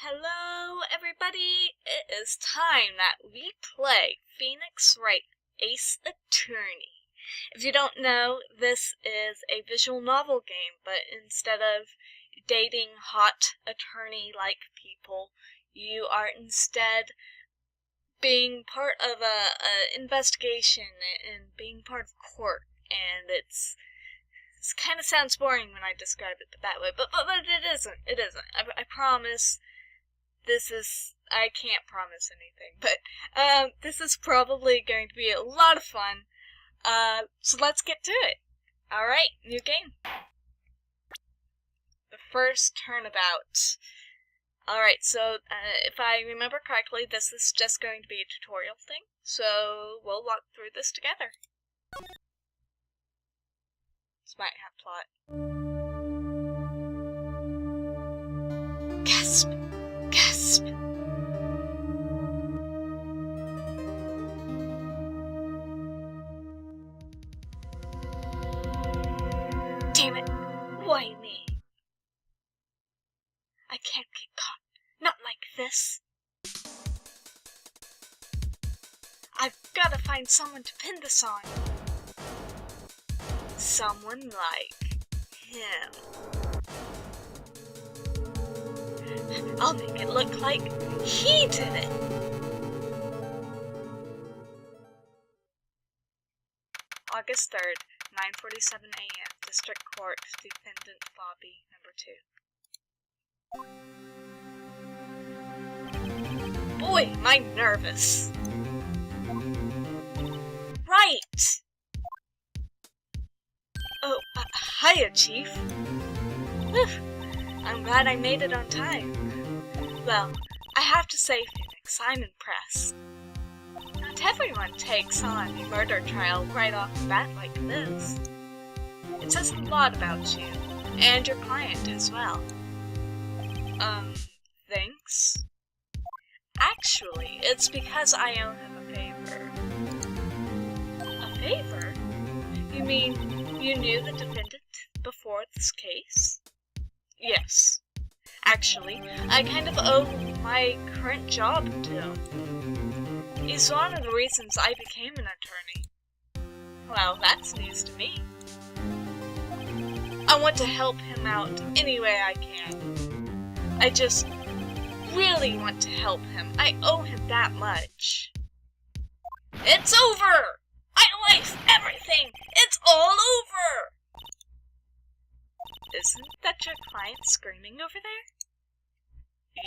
Hello, everybody! It is time that we play Phoenix Wright, Ace Attorney. If you don't know, this is a visual novel game, but instead of dating hot attorney-like people, you are instead being part of a investigation and being part of court, and it kind of sounds boring when I describe it that way, but it isn't. It isn't. I promise. I can't promise anything, but this is probably going to be a lot of fun. So let's get to it. Alright, new game. The first turnabout. Alright, so if I remember correctly, this is just going to be a tutorial thing, so we'll walk through this together. This might have plot. Gasp! Gasp! Damn it! Why me? I can't get caught. Not like this. I've gotta find someone to pin this on. Someone like him. I'll make it look like he did it. August 3rd, 9:47 a.m. District Court, Defendant Lobby, number 2. Boy, am I nervous. Right! Oh, hiya, Chief. Whew. I'm glad I made it on time. Well, I have to say, Phoenix, I'm impressed. Not everyone takes on a murder trial right off the bat like this. It says a lot about you, and your client as well. Thanks? Actually, it's because I owe him a favor. A favor? You mean you knew the defendant before this case? Yes. Actually, I kind of owe my current job to him. He's one of the reasons I became an attorney. Well, that's news to me. I want to help him out any way I can. I just really want to help him. I owe him that much. It's over! I waste everything! It's all over! Isn't that your client screaming over there?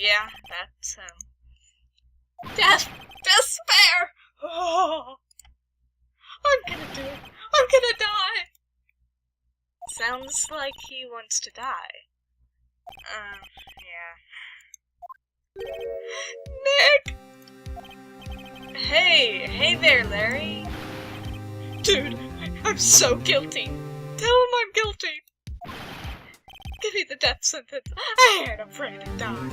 Yeah, that's, despair! Oh, I'm gonna do it. I'm gonna die! Sounds like he wants to die. Yeah. Nick! Hey there, Larry. Dude, I'm so guilty. Tell him I'm guilty. Give me the death sentence. I ain't afraid to die.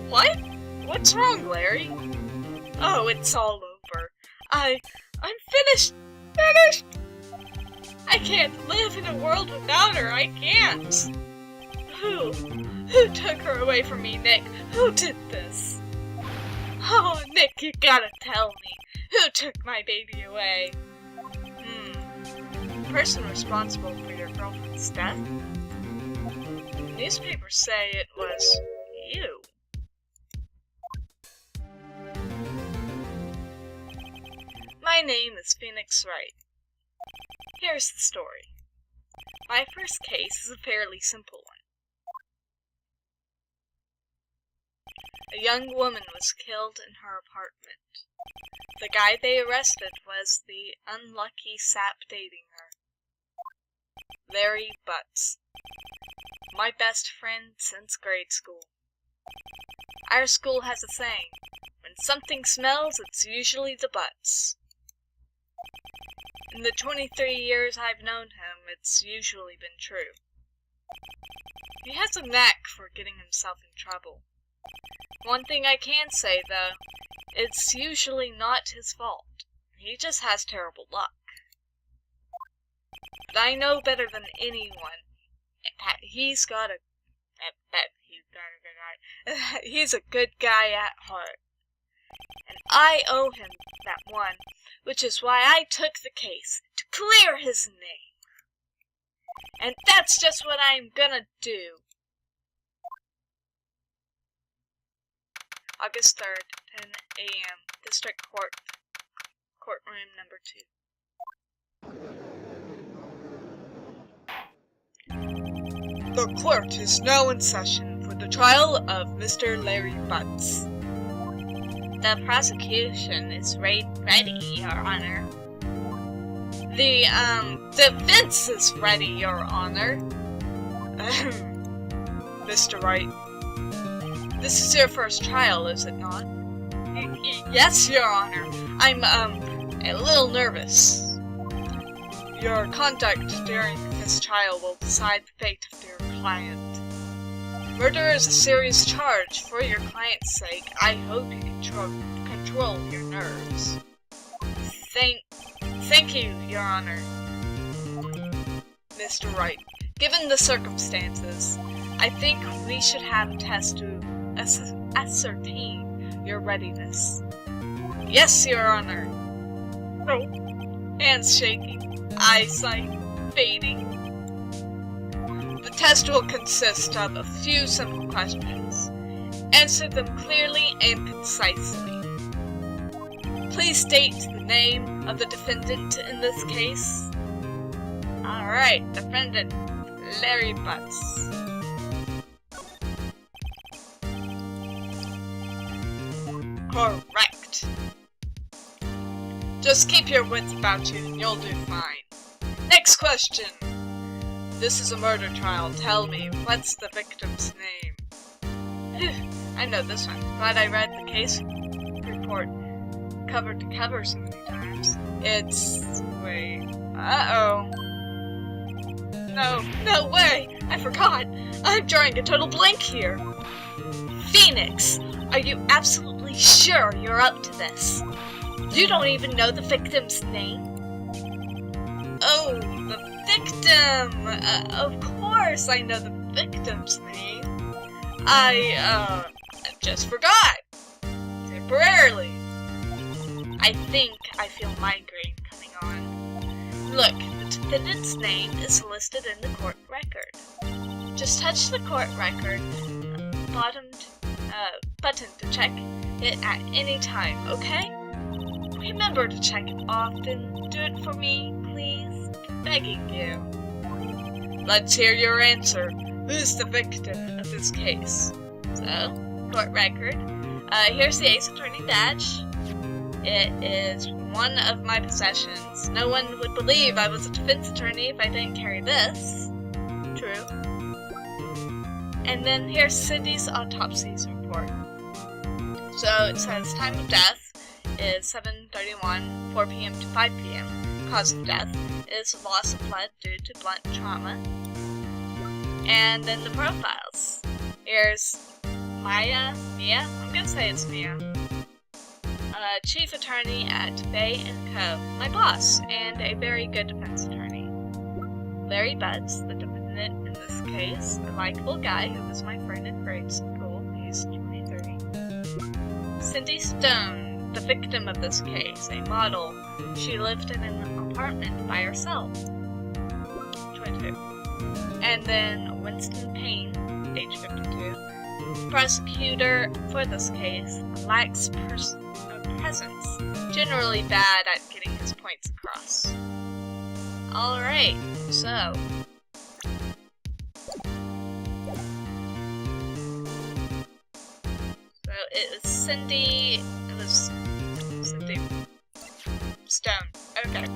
What? What's wrong, Larry? Oh, it's all over. I'm finished. Finished! I can't live in a world without her. I can't. Who took her away from me, Nick? Who did this? Oh, Nick, you gotta tell me. Who took my baby away? The person responsible for your girlfriend's death? Newspapers say it was you. My name is Phoenix Wright. Here's the story. My first case is a fairly simple one. A young woman was killed in her apartment. The guy they arrested was the unlucky sap dating her. Larry Butz. My best friend since grade school. Our school has a saying, when something smells, it's usually the butts. In the 23 years I've known him, it's usually been true. He has a knack for getting himself in trouble. One thing I can say, though, it's usually not his fault. He just has terrible luck. But I know better than anyone that he's got a guy. He's a good guy at heart. And I owe him that one, which is why I took the case, to clear his name. And that's just what I'm gonna do. August 3rd, 10 a.m., District Court, Courtroom number 2. The court is now in session for the trial of Mr. Larry Butz. The prosecution is ready, Your Honor. The, defense is ready, Your Honor. Mr. Wright, this is your first trial, is it not? Yes, Your Honor. I'm, a little nervous. Your conduct during this trial will decide the fate of your client. Murder is a serious charge. For your client's sake, I hope you control your nerves. Thank you, Your Honor. Mr. Wright, given the circumstances, I think we should have a test to ascertain your readiness. Yes, Your Honor. Oh. Hands shaking, eyesight fading. The test will consist of a few simple questions. Answer them clearly and concisely. Please state the name of the defendant in this case. Alright, defendant, Larry Butz. Correct. Just keep your wits about you and you'll do fine. Next question. This is a murder trial. Tell me, what's the victim's name? I know this one. Glad I read the case report cover to cover so many times. Wait. Uh-oh. No way! I forgot! I'm drawing a total blank here! Phoenix! Are you absolutely sure you're up to this? You don't even know the victim's name? Oh, the victim! Of course I know the victim's name. I just forgot. Temporarily. I think I feel migraine coming on. Look, the defendant's name is listed in the court record. Just touch the court record button to check it at any time, okay? Remember to check it often. Do it for me, please. Begging you. Let's hear your answer. Who's the victim of this case? So, court record. Here's the Ace Attorney badge. It is one of my possessions. No one would believe I was a defense attorney if I didn't carry this. True. And then here's Cindy's autopsy's report. So it says time of death is 7:31, 4 p.m. to 5 p.m. Cause of death is loss of blood due to blunt trauma. And then the profiles. Here's Mia, I'm gonna say it's Mia. Chief attorney at Bay & Co., my boss, and a very good defense attorney. Larry Butz, the defendant in this case, a likable guy who was my friend in grade school, he's 23. Cindy Stone, the victim of this case, a model. She lived in an apartment by herself, 22. And then Winston Payne, age 52, prosecutor for this case, lacks presence, generally bad at getting his points across. Alright, so it was Cindy Stone. Okay.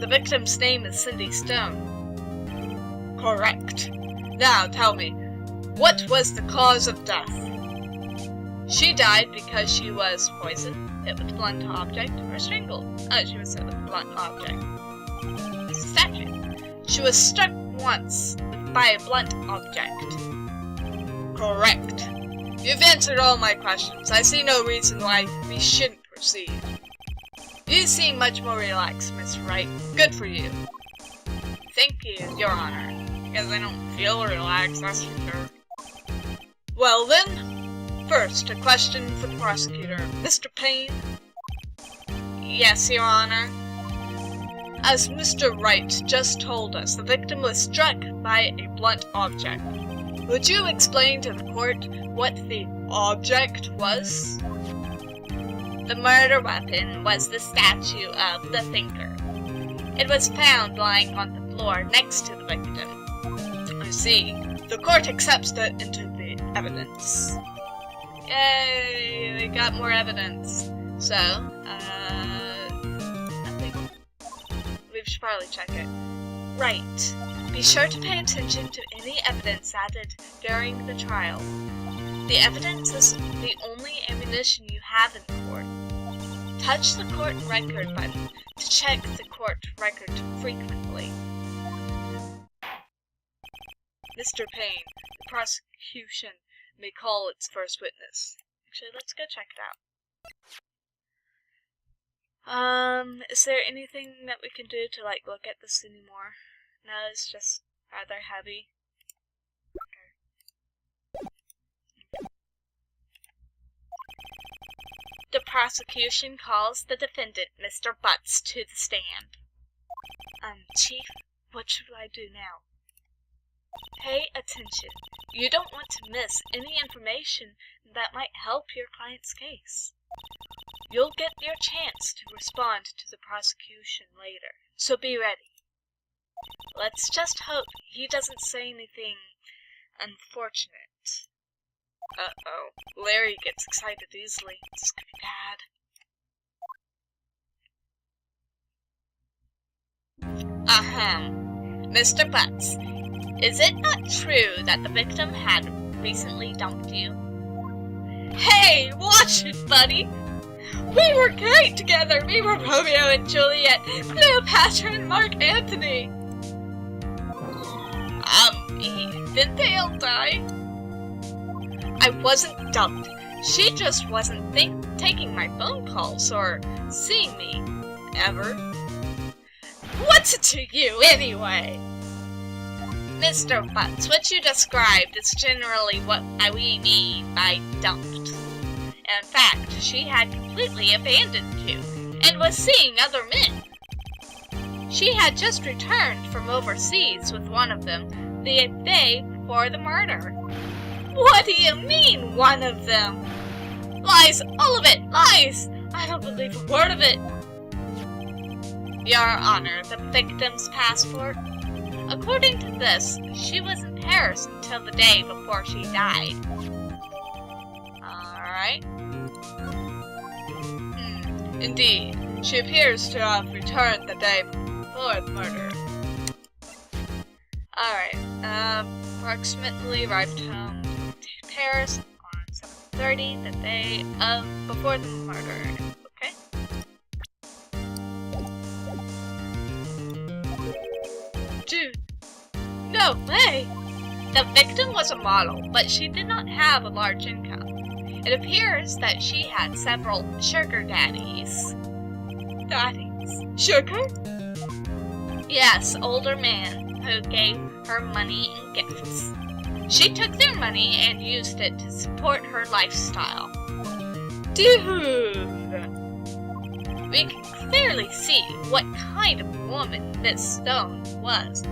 The victim's name is Cindy Stone. Correct. Now tell me, what was the cause of death? She died because she was poisoned, hit with a blunt object, or strangled. She was hit with a blunt object. Statue. She was struck once by a blunt object. Correct. You've answered all my questions. I see no reason why we shouldn't proceed. You seem much more relaxed, Miss Wright. Good for you. thank you, Your Honor. Because I don't feel relaxed, that's for sure. Well then, first, a question for the prosecutor. Mr. Payne? Yes, Your Honor. As Mr. Wright just told us, the victim was struck by a blunt object. Would you explain to the court what the object was? The murder weapon was the statue of the thinker. It was found lying on the floor next to the victim. I see. The court accepts that into the evidence. Yay! We got more evidence. So, nothing. We should probably check it. Right. Be sure to pay attention to any evidence added during the trial. The evidence is the only ammunition you have in court. Touch the court record button to check the court record frequently. Mr. Payne, the prosecution may call its first witness. Actually, let's go check it out. Is there anything that we can do to, look at this anymore? No, it's just rather heavy. The prosecution calls the defendant, Mr. Butz, to the stand. Chief, what should I do now? Pay attention. You don't want to miss any information that might help your client's case. You'll get your chance to respond to the prosecution later, so be ready. Let's just hope he doesn't say anything unfortunate. Uh-oh. Larry gets excited easily. This could be bad. Mr. Butz, is it not true that the victim had recently dumped you? Hey, watch it, buddy! We were great together! We were Romeo and Juliet, Cleopatra and Mark Antony! Didn't they all die? I wasn't dumped. She just wasn't taking my phone calls or seeing me, ever. What's it to you, anyway? Mr. Butz, what you described is generally what we mean by dumped. In fact, she had completely abandoned you, and was seeing other men. She had just returned from overseas with one of them the day before the murder. What do you mean, one of them? Lies, all of it, lies! I don't believe a word of it. Your Honor, the victim's passport? According to this, she was in Paris until the day before she died. Alright. Indeed, she appears to have returned the day before the murder. Alright, approximately arrived home to Paris on 7:30, the day before the murder. Okay? Dude, no way! The victim was a model, but she did not have a large income. It appears that she had several sugar daddies. Daddies? Sugar? Yes, older men who gave her money and gifts. She took their money and used it to support her lifestyle. Dude! We can clearly see what kind of woman Miss Stone was.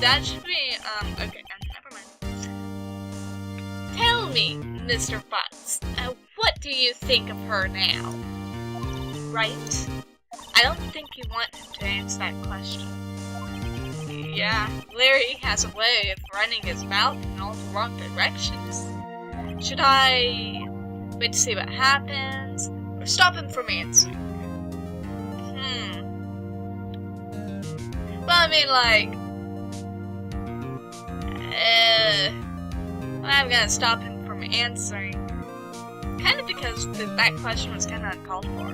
That should be, okay, never mind. Tell me, Mr. Butz, what do you think of her now? Right? I don't think you want him to answer that question. Yeah, Larry has a way of running his mouth in all the wrong directions. Should I wait to see what happens, or stop him from answering? Well, I mean, I'm gonna stop him from answering. Kind of because that question was kind of uncalled for.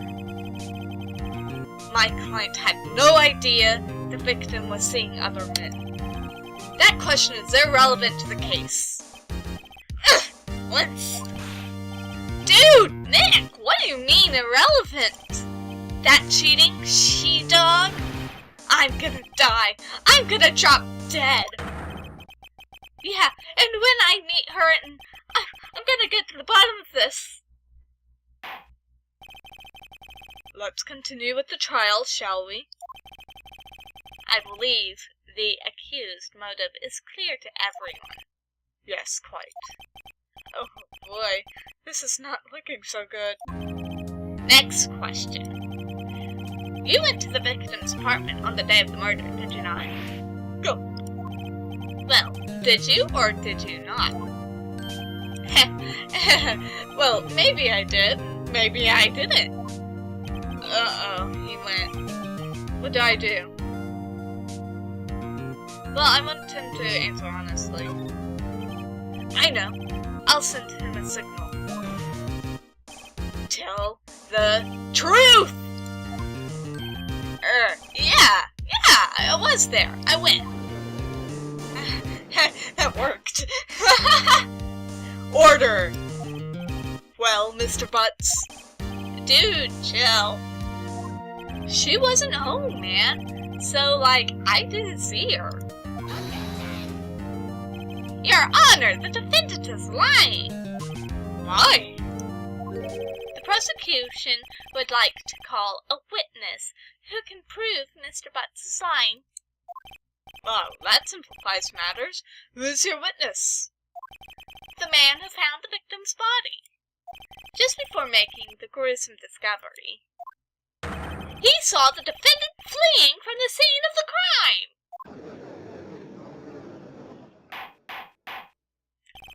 My client had no idea the victim was seeing other men. That question is irrelevant to the case. Once. Dude, Nick, what do you mean irrelevant? That cheating she-dog? I'm gonna die. I'm gonna drop dead. Yeah, and when I meet her, and I'm gonna get to the bottom of this. Let's continue with the trial, shall we? I believe the accused motive is clear to everyone. Yes, quite. Oh boy, this is not looking so good. Next question. You went to the victim's apartment on the day of the murder, did you not? Go. Well, did you or did you not? Well, maybe I did. Maybe I didn't. Uh-oh, he went. What did I do? Well, I want him to answer honestly. I know. I'll send him a signal. Tell the truth! Yeah, I was there. I went. That worked. Order! Well, Mr. Butz. Dude, chill. She wasn't home, man. So, like, I didn't see her. Your Honor, the defendant is lying. Lying? The prosecution would like to call a witness who can prove Mr. Butz is lying. Oh, that simplifies matters. Who is your witness? The man who found the victim's body. Just before making the gruesome discovery, he saw the defendant fleeing from the scene of the crime.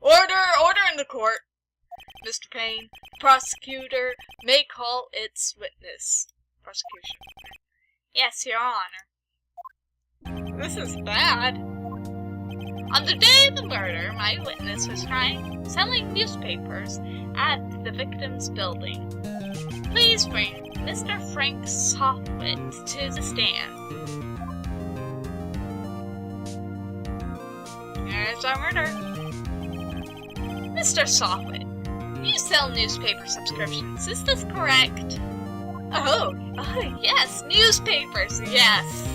Order in the court. Mr. Payne, the prosecutor may call its witness. Prosecution. Yes, Your Honor. This is bad. On the day of the murder, my witness was selling newspapers at the victim's building. Please bring Mr. Frank Softwit to the stand. There's our murder. Mr. Softwit, you sell newspaper subscriptions, is this correct? Oh, yes, newspapers, yes.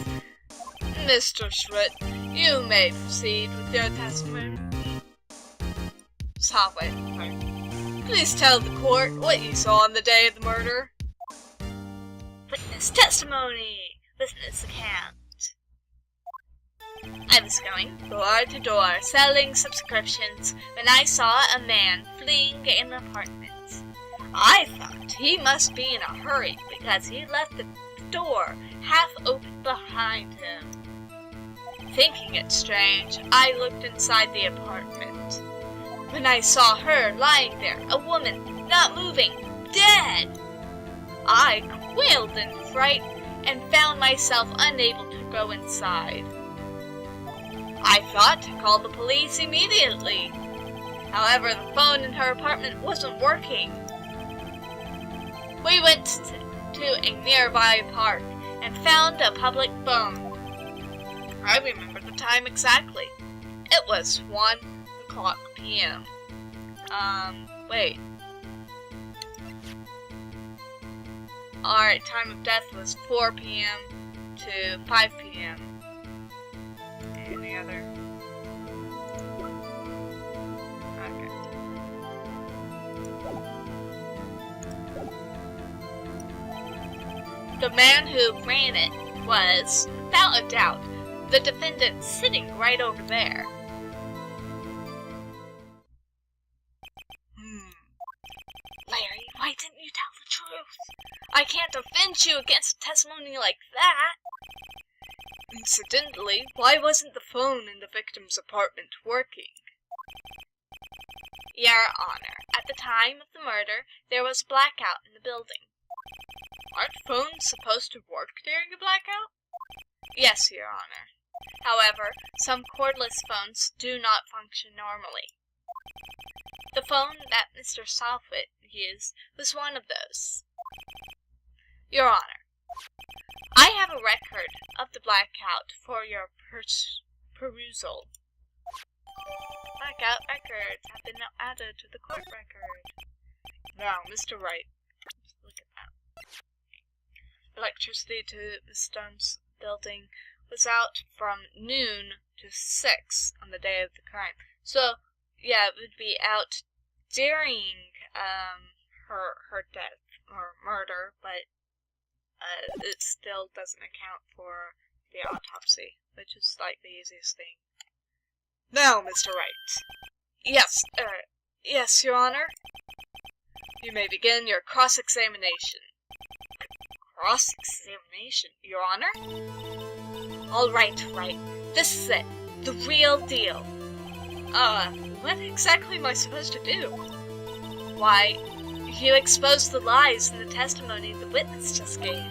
Mr. Schwitt, you may proceed with your testimony. Softwit, please tell the court what you saw on the day of the murder. Witness testimony. Witness account. I was going door to door selling subscriptions when I saw a man fleeing an apartment. I thought he must be in a hurry because he left the door half open behind him. Thinking it strange, I looked inside the apartment. When I saw her lying there, a woman, not moving, dead, I quailed in fright and found myself unable to go inside. I thought to call the police immediately. However, the phone in her apartment wasn't working. We went to a nearby park and found a public phone. I remember the time exactly. It was 1:00 p.m. Wait. Our time of death was 4 p.m. to 5 p.m. Any other? Okay. The man who ran it was, without a doubt, the defendant sitting right over there. Larry, why didn't you tell the truth? I can't defend you against a testimony like that. Incidentally, why wasn't the phone in the victim's apartment working? Your Honor, at the time of the murder, there was a blackout in the building. Aren't phones supposed to work during a blackout? Yes, Your Honor. However, some cordless phones do not function normally. The phone that Mr. Softwit used was one of those. Your Honor, I have a record of the blackout for your perusal. Blackout records have been added to the court record. Now, Mr. Wright, look at that. Electricity to the building was out from noon to 6 on the day of the crime. So, yeah, it would be out during her death or murder, but it still doesn't account for the autopsy, which is like the easiest thing. Now, Mr. Wright. Yes, Your Honor. You may begin your cross-examination. Cross-examination, Your Honor? All right. This is it. The real deal. What exactly am I supposed to do? Why, you exposed the lies in the testimony the witness just gave.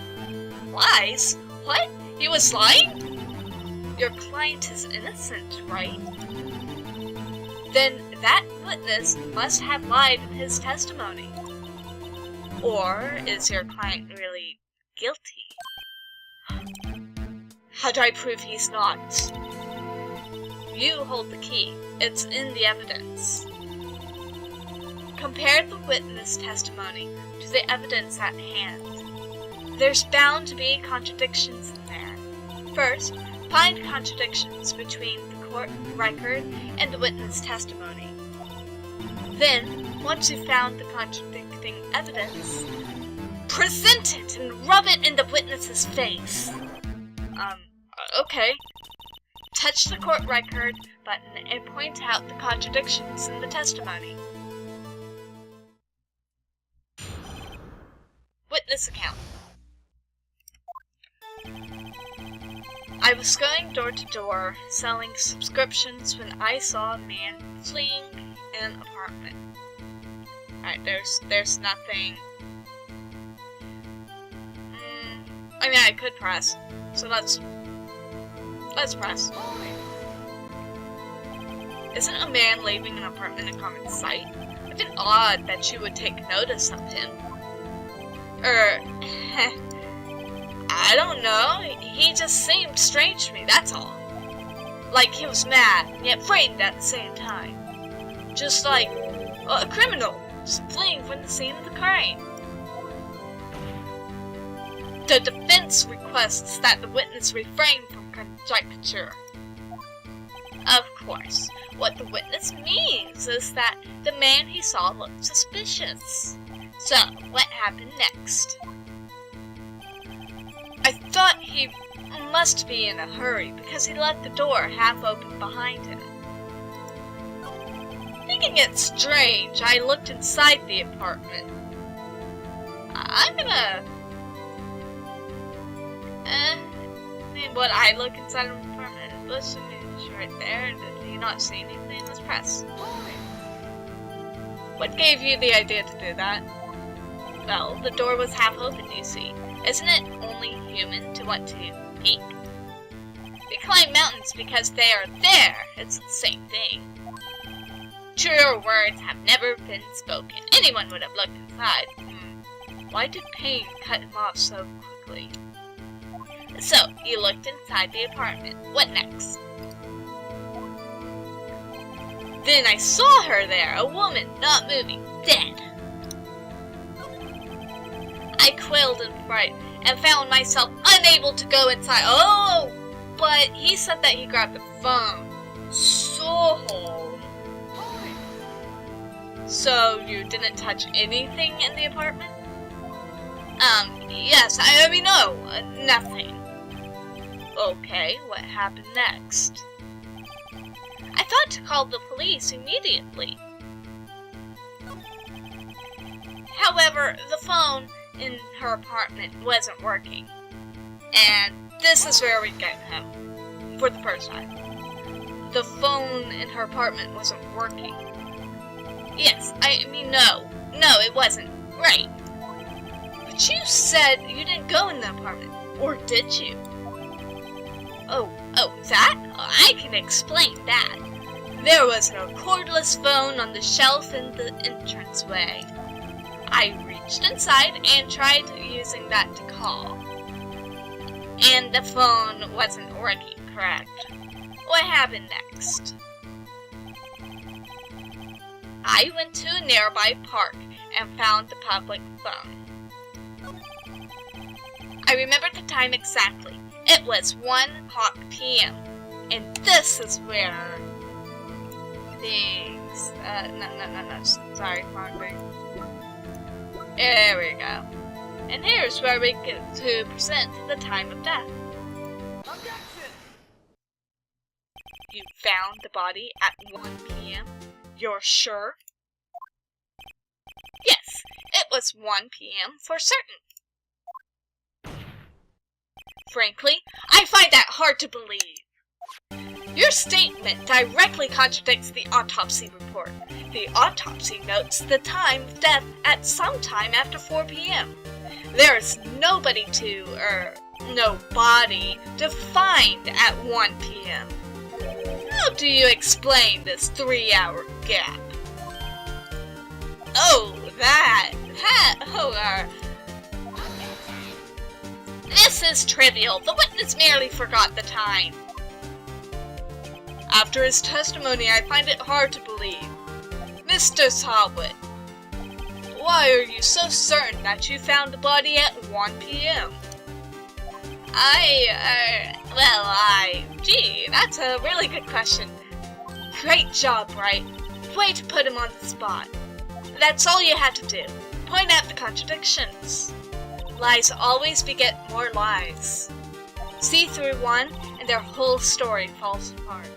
Lies? What? He was lying? Your client is innocent, right? Then that witness must have lied in his testimony. Or is your client really guilty? How do I prove he's not? You hold the key. It's in the evidence. Compare the witness testimony to the evidence at hand. There's bound to be contradictions in there. First, find contradictions between the court record and the witness testimony. Then, once you've found the contradicting evidence, present it and rub it in the witness's face. Okay. Touch the court record button and point out the contradictions in the testimony. Witness account. I was going door to door selling subscriptions when I saw a man fleeing an apartment. Alright, there's nothing. I mean, I could press. So let's press. Isn't a man leaving an apartment a common sight? A bit odd that you would take notice of him. I don't know. He just seemed strange to me, that's all. Like he was mad, yet frightened at the same time. Just like a criminal, just fleeing from the scene of the crime. The defense requests that the witness refrain from conjecture. Of course, what the witness means is that the man he saw looked suspicious. So, what happened next? I thought he must be in a hurry because he left the door half open behind him. Thinking it strange, I looked inside the apartment. Would I look inside an apartment? Bush is right there. Did he not see anything? Let's press. What gave you the idea to do that? Well, the door was half open, you see. Isn't it only human to want to peek? We climb mountains because they are there. It's the same thing. Truer words have never been spoken. Anyone would have looked inside. Why did pain cut him off so quickly? So, you looked inside the apartment. What next? Then I saw her there, a woman, not moving, dead. I quailed in fright and found myself unable to go inside. Oh, but he said that he grabbed the phone. So you didn't touch anything in the apartment? Yes, no, nothing. Okay, what happened next? I thought to call the police immediately. However, the phone in her apartment wasn't working. And this is where we get him. For the first time. The phone in her apartment wasn't working. Yes, no, it wasn't. Right. But you said you didn't go in the apartment. Or did you? Oh, that? I can explain that. There was no cordless phone on the shelf in the entranceway. I reached inside and tried using that to call. And the phone wasn't working, correct? What happened next? I went to a nearby park and found the public phone. I remembered the time exactly, It was 1:00 p.m. And this is where things... no, sorry, wrong thing. There we go. And here's where we get to present the time of death. Objection! You found the body at 1 p.m.? You're sure? Yes, it was 1 p.m. for certain. Frankly, I find that hard to believe. Your statement directly contradicts the autopsy report. The autopsy notes the time of death at some time after 4 p.m. There is no body to find at 1 p.m. How do you explain this 3-hour gap? This is trivial. The witness merely forgot the time. After his testimony, I find it hard to believe. Mr. Sawwood, why are you so certain that you found the body at 1 p.m.? Gee, that's a really good question. Great job, Wright. Way to put him on the spot. That's all you had to do. Point out the contradictions. Lies always beget more lies. See through one, and their whole story falls apart.